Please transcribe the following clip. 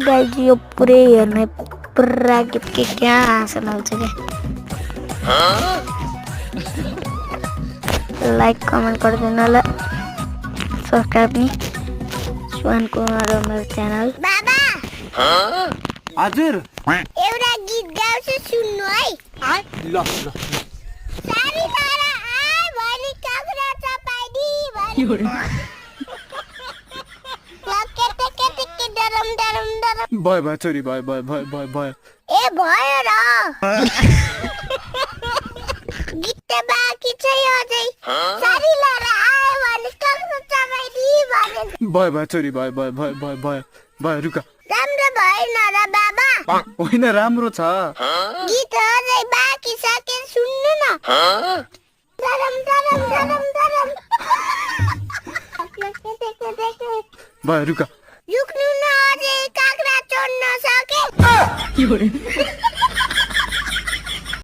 guys यो पुरै हेर्ने पुरा के क्या हाँस्न आउँछ के लाइक कमेन्ट गरिदिनु होला सब्स्क्राइब नि सुहान कुमार हो मेरो च्यानल बाबा हजुर एउटा गीत गाउँछु सुन्नु है ल ल सारी तारा आइ भनी काँक्रा चपाइदी भनी केटे केटे के डरम डरम डरम भयो भयो छोरी भयो भयो भयो भयो भयो ए भयो र गीत त बाँकी छ अझै सारी तारा आइ भनी काँक्रा चपाइदी भनी भयो भयो छोरी भयो भयो भयो भयो भयो भयो रुक राम्रो भएन र बाबा होइन राम्रो छ गीत अझै बाँकी छ के सुन्नु न डरम डरम डरम डरम भयो रुक रुक्नु न अझै काँक्रा चोर्न सके